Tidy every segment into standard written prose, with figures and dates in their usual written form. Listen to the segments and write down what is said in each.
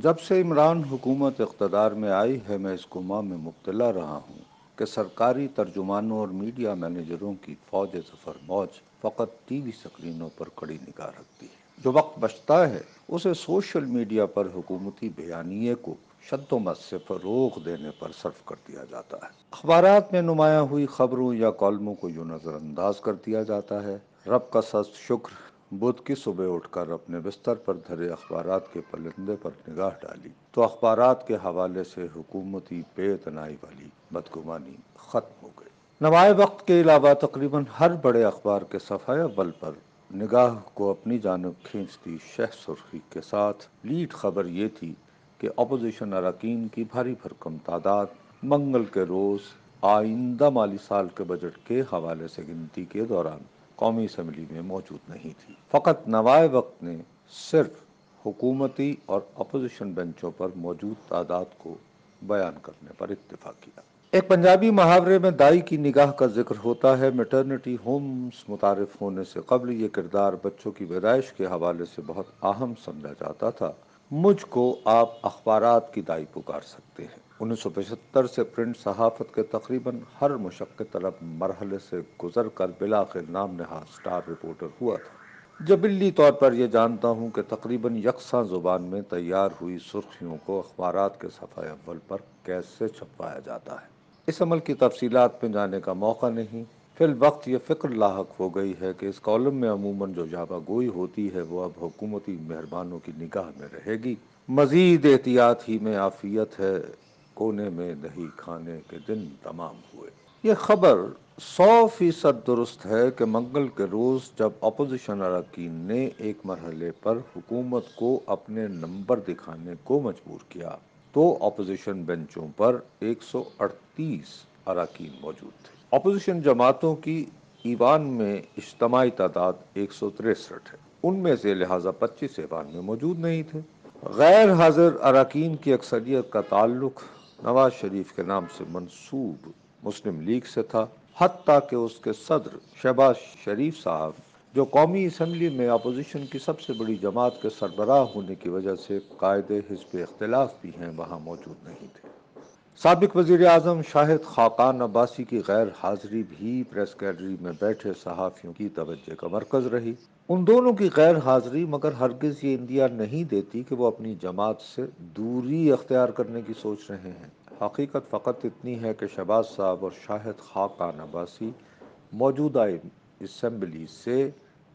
جب سے عمران حکومت اقتدار میں آئی ہے میں اس گمان میں مبتلا رہا ہوں کہ سرکاری ترجمانوں اور میڈیا مینیجروں کی فوج ظفر موج فقط ٹی وی سکرینوں پر کڑی نگاہ رکھتی ہے۔ جو وقت بچتا ہے اسے سوشل میڈیا پر حکومتی بیانیے کو شد و مت سے فروغ دینے پر صرف کر دیا جاتا ہے۔ اخبارات میں نمایاں ہوئی خبروں یا کالموں کو یوں نظر انداز کر دیا جاتا ہے۔ رب کا سست شکر، بدھ کی صبح اٹھ کر اپنے بستر پر دھرے اخبارات کے پلندے پر نگاہ ڈالی تو اخبارات کے حوالے سے حکومتی بے اتنائی والی بدگمانی ختم ہو گئی۔ نوائے وقت کے علاوہ تقریباً ہر بڑے اخبار کے صفحہ اول پر نگاہ کو اپنی جانب کھینچتی شہ سرخی کے ساتھ لیڈ خبر یہ تھی کہ اپوزیشن اراکین کی بھاری بھرکم تعداد منگل کے روز آئندہ مالی سال کے بجٹ کے حوالے سے گنتی کے دوران قومی اسمبلی میں موجود نہیں تھی۔ فقط نوائے وقت نے صرف حکومتی اور اپوزیشن بینچوں پر موجود تعداد کو بیان کرنے پر اکتفا کیا۔ ایک پنجابی محاورے میں دائی کی نگاہ کا ذکر ہوتا ہے۔ میٹرنٹی ہومز متعارف ہونے سے قبل یہ کردار بچوں کی پیدائش کے حوالے سے بہت اہم سمجھا جاتا تھا۔ مجھ کو آپ اخبارات کی دائی پکار سکتے ہیں۔ 1975 سے پرنٹ صحافت کے تقریباً ہر مشقت طلب مرحلے سے گزر کر بالآخر نام نہاد سٹار رپورٹر ہوا تھا۔ جبلی طور پر یہ جانتا ہوں کہ تقریباً یکساں زبان میں تیار ہوئی سرخیوں کو اخبارات کے صفحہ اول پر کیسے چھپوایا جاتا ہے، اس عمل کی تفصیلات میں جانے کا موقع نہیں۔ فی الوقت یہ فکر لاحق ہو گئی ہے کہ اس کالم میں عموماً جو جابہ گوئی ہوتی ہے وہ اب حکومتی مہربانوں کی نگاہ میں رہے گی۔ مزید احتیاط ہی میں عافیت ہے، کونے میں دہی کھانے کے دن تمام ہوئے۔ یہ خبر 100% درست ہے کہ منگل کے روز جب اپوزیشن اراکین نے ایک مرحلے پر حکومت کو اپنے نمبر دکھانے کو مجبور کیا تو اپوزیشن بینچوں پر 138 اراکین موجود تھے۔ اپوزیشن جماعتوں کی ایوان میں اجتماعی تعداد 163 ہے، ان میں سے لہٰذا 25 ایوان میں موجود نہیں تھے۔ غیر حاضر اراکین کی اکثریت کا تعلق نواز شریف کے نام سے منسوب مسلم لیگ سے تھا، حتیٰ کہ اس کے صدر شہباز شریف صاحب جو قومی اسمبلی میں اپوزیشن کی سب سے بڑی جماعت کے سربراہ ہونے کی وجہ سے قائد حزب اختلاف بھی ہیں، وہاں موجود نہیں تھے۔ سابق وزیر اعظم شاہد خاقان عباسی کی غیر حاضری بھی پریس گیلری میں بیٹھے صحافیوں کی توجہ کا مرکز رہی۔ ان دونوں کی غیر حاضری مگر ہرگز یہ اندیا نہیں دیتی کہ وہ اپنی جماعت سے دوری اختیار کرنے کی سوچ رہے ہیں۔ حقیقت فقط اتنی ہے کہ شہباز صاحب اور شاہد خاقان عباسی موجودہ اسمبلی سے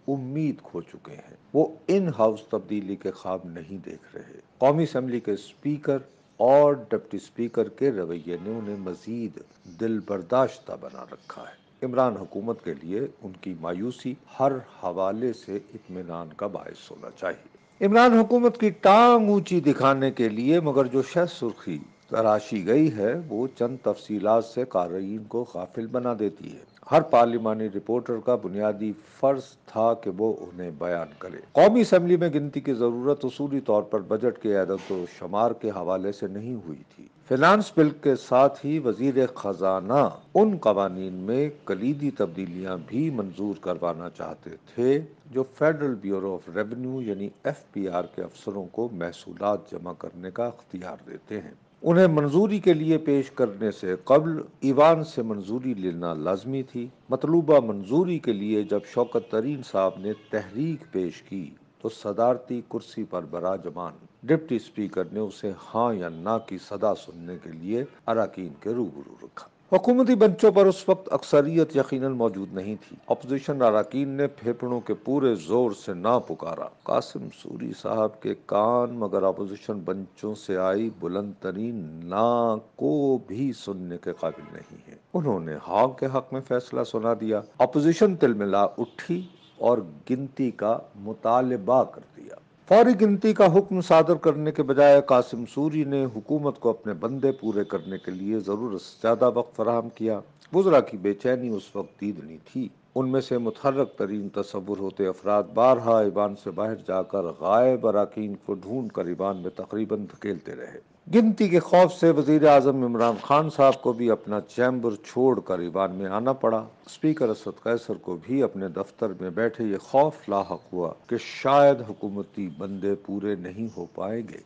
امید کھو چکے ہیں۔ وہ ان ہاؤس تبدیلی کے خواب نہیں دیکھ رہے۔ قومی اسمبلی کے اسپیکر اور ڈپٹی اسپیکر کے رویے نے انہیں مزید دل برداشتہ بنا رکھا ہے۔ عمران حکومت کے لیے ان کی مایوسی ہر حوالے سے اطمینان کا باعث ہونا چاہیے۔ عمران حکومت کی ٹانگ اونچی دکھانے کے لیے مگر جو شہ سرخی تراشی گئی ہے وہ چند تفصیلات سے قارئین کو غافل بنا دیتی ہے۔ ہر پارلیمانی رپورٹر کا بنیادی فرض تھا کہ وہ انہیں بیان کرے۔ قومی اسمبلی میں گنتی کی ضرورت اصولی طور پر بجٹ کے اعداد و شمار کے حوالے سے نہیں ہوئی تھی۔ فینانس بل کے ساتھ ہی وزیر خزانہ ان قوانین میں کلیدی تبدیلیاں بھی منظور کروانا چاہتے تھے جو فیڈرل بیورو آف ریونیو یعنی FBR کے افسروں کو محصولات جمع کرنے کا اختیار دیتے ہیں۔ انہیں منظوری کے لیے پیش کرنے سے قبل ایوان سے منظوری لینا لازمی تھی۔ مطلوبہ منظوری کے لیے جب شوکت طرین صاحب نے تحریک پیش کی تو صدارتی کرسی پر براجمان ڈپٹی اسپیکر نے اسے ہاں یا نہ کی صدا سننے کے لیے اراکین کے روبرو رکھا۔ حکومتی بنچوں پر اس وقت اکثریت یقیناً موجود نہیں تھی۔ اپوزیشن اراکین نے پھیپھڑوں کے پورے زور سے نہ پکارا۔ قاسم سوری صاحب کے کان مگر اپوزیشن بنچوں سے آئی بلند ترین نہ کو بھی سننے کے قابل نہیں ہیں۔ انہوں نے ہاں کے حق میں فیصلہ سنا دیا۔ اپوزیشن تلملا اٹھی اور گنتی کا مطالبہ کر دیا۔ فوری گنتی کا حکم صادر کرنے کے بجائے قاسم سوری نے حکومت کو اپنے بندے پورے کرنے کے لیے ضرورت سے زیادہ وقت فراہم کیا۔ وزراء کی بے چینی اس وقت دیدنی تھی۔ ان میں سے متحرک ترین تصور ہوتے افراد بارہا ایوان سے باہر جا کر غائب اراکین کو ڈھونڈ کر ایوان میں تقریباً دھکیلتے رہے۔ گنتی کے خوف سے وزیر اعظم عمران خان صاحب کو بھی اپنا چیمبر چھوڑ کر ایوان میں آنا پڑا۔ اسپیکر اسد قیصر کو بھی اپنے دفتر میں بیٹھے یہ خوف لاحق ہوا کہ شاید حکومتی بندے پورے نہیں ہو پائیں گے۔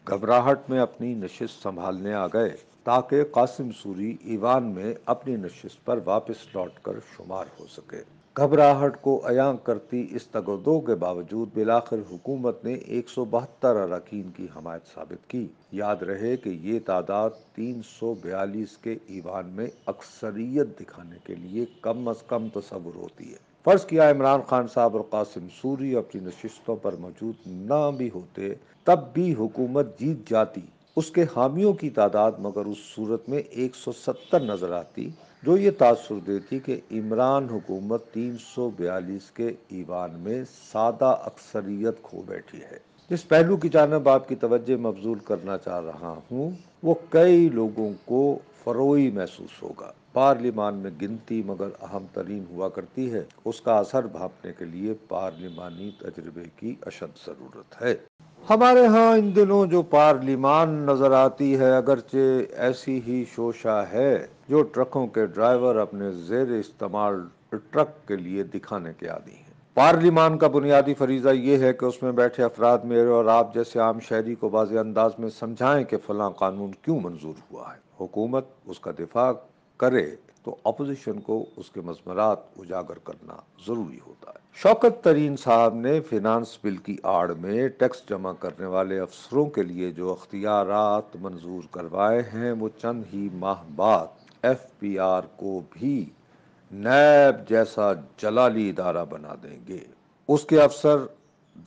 گھبراہٹ میں اپنی نشست سنبھالنے آ گئے تاکہ قاسم سوری ایوان میں اپنی نشست پر واپس لوٹ کر شمار ہو سکے۔ گھبراہٹ کو عیاں کرتی اس تگ و دو کے باوجود بالآخر حکومت نے 172 اراکین کی حمایت ثابت کی۔ یاد رہے کہ یہ تعداد 342 کے ایوان میں اکثریت دکھانے کے لیے کم از کم تصور ہوتی ہے۔ فرض کیا عمران خان صاحب اور قاسم سوری اپنی نشستوں پر موجود نہ بھی ہوتے تب بھی حکومت جیت جاتی۔ اس کے حامیوں کی تعداد مگر اس صورت میں 170 نظر آتی، جو یہ تاثر دیتی کہ عمران حکومت 342 کے ایوان میں سادہ اکثریت کھو بیٹھی ہے۔ جس پہلو کی جانب آپ کی توجہ مبذول کرنا چاہ رہا ہوں وہ کئی لوگوں کو فروئی محسوس ہوگا۔ پارلیمان میں گنتی مگر اہم ترین ہوا کرتی ہے، اس کا اثر بھانپنے کے لیے پارلیمانی تجربے کی اشد ضرورت ہے۔ ہمارے ہاں ان دنوں جو پارلیمان نظر آتی ہے اگرچہ ایسی ہی شوشہ ہے جو ٹرکوں کے ڈرائیور اپنے زیر استعمال ٹرک کے لیے دکھانے کے عادی ہیں۔ پارلیمان کا بنیادی فریضہ یہ ہے کہ اس میں بیٹھے افراد میرے اور آپ جیسے عام شہری کو واضح انداز میں سمجھائیں کہ فلاں قانون کیوں منظور ہوا ہے۔ حکومت اس کا دفاع کرے تو اپوزیشن کو اس کے مضمرات اجاگر کرنا ضروری ہوتا ہے۔ شوکت ترین صاحب نے فینانس بل کی آڑ میں ٹیکس جمع کرنے والے افسروں کے لیے جو اختیارات منظور کروائے ہیں وہ چند ہی ماہ بعد ایف بی آر کو بھی نیب جیسا جلالی ادارہ بنا دیں گے۔ اس کے افسر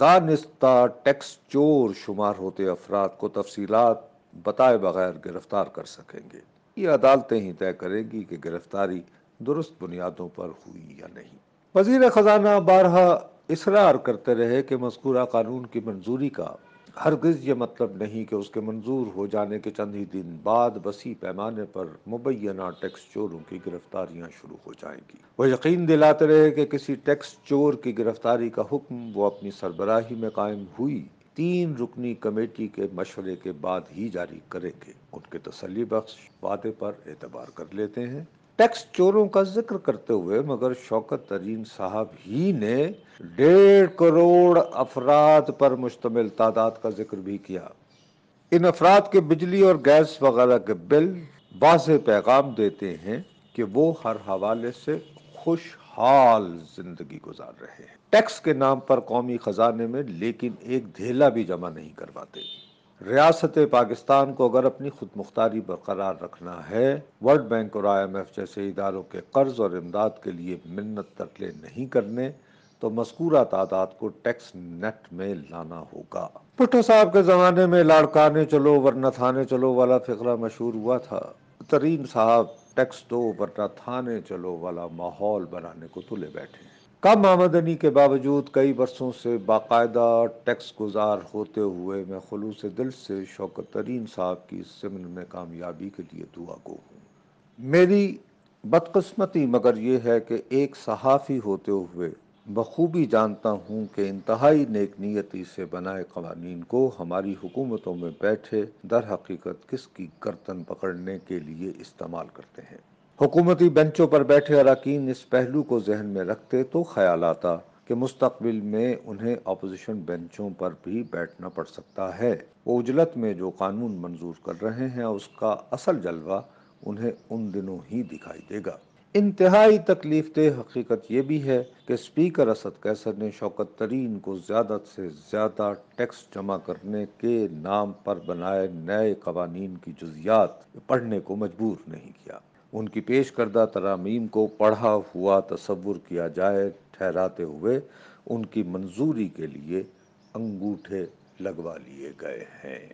دانستہ ٹیکس چور شمار ہوتے افراد کو تفصیلات بتائے بغیر گرفتار کر سکیں گے۔ یہ عدالتیں ہی طے کرے گی کہ گرفتاری درست بنیادوں پر ہوئی یا نہیں۔ وزیر خزانہ بارہا اصرار کرتے رہے کہ مذکورہ قانون کی منظوری کا ہرگز یہ مطلب نہیں کہ اس کے منظور ہو جانے کے چند ہی دن بعد وسیع پیمانے پر مبینہ ٹیکس چوروں کی گرفتاریاں شروع ہو جائیں گی۔ وہ یقین دلاتے رہے کہ کسی ٹیکس چور کی گرفتاری کا حکم وہ اپنی سربراہی میں قائم ہوئی 3 رکنی کمیٹی کے مشورے کے بعد ہی جاری کریں گے۔ ان کے تسلی بخش وعدے پر اعتبار کر لیتے ہیں۔ ٹیکس چوروں کا ذکر کرتے ہوئے مگر شوکت ترین صاحب ہی نے 1.5 کروڑ افراد پر مشتمل تعداد کا ذکر بھی کیا۔ ان افراد کے بجلی اور گیس وغیرہ کے بل واضح پیغام دیتے ہیں کہ وہ ہر حوالے سے خوشحال زندگی گزار رہے ہیں۔ ٹیکس کے نام پر قومی خزانے میں لیکن ایک دھیلا بھی جمع نہیں کرواتے۔ ریاست پاکستان کو اگر اپنی خود مختاری برقرار رکھنا ہے، ورلڈ بینک اور آئی ایم ایف جیسے اداروں کے قرض اور امداد کے لیے منت ترلے نہیں کرنے تو مذکورہ تعداد کو ٹیکس نیٹ میں لانا ہوگا۔ بھٹو صاحب کے زمانے میں لاڑکانے چلو ورنہ تھانے چلو والا فقرہ مشہور ہوا تھا۔ ترین صاحب ٹیکس دو ورنہ تھانے چلو والا ماحول بنانے کو تلے بیٹھے ہیں۔ کم آمدنی کے باوجود کئی برسوں سے باقاعدہ ٹیکس گزار ہوتے ہوئے میں خلوص دل سے شوکت ترین صاحب کی اس ضمن میں کامیابی کے لیے دعا گو ہوں۔ میری بدقسمتی مگر یہ ہے کہ ایک صحافی ہوتے ہوئے بخوبی جانتا ہوں کہ انتہائی نیک نیتی سے بنائے قوانین کو ہماری حکومتوں میں بیٹھے در حقیقت کس کی گردن پکڑنے کے لیے استعمال کرتے ہیں۔ حکومتی بینچوں پر بیٹھے اراکین اس پہلو کو ذہن میں رکھتے تو خیال آتا کہ مستقبل میں انہیں اپوزیشن بینچوں پر بھی بیٹھنا پڑ سکتا ہے۔ وہ عجلت میں جو قانون منظور کر رہے ہیں اس کا اصل جلوہ انہیں ان دنوں ہی دکھائی دے گا۔ انتہائی تکلیف دہ حقیقت یہ بھی ہے کہ اسپیکر اسد قیصر نے شوکت ترین کو زیادہ سے زیادہ ٹیکس جمع کرنے کے نام پر بنائے نئے قوانین کی جزیات پڑھنے کو مجبور نہیں کیا۔ ان کی پیش کردہ ترامیم کو پڑھا ہوا تصور کیا جائے ٹھہراتے ہوئے ان کی منظوری کے لیے انگوٹھے لگوا لیے گئے ہیں۔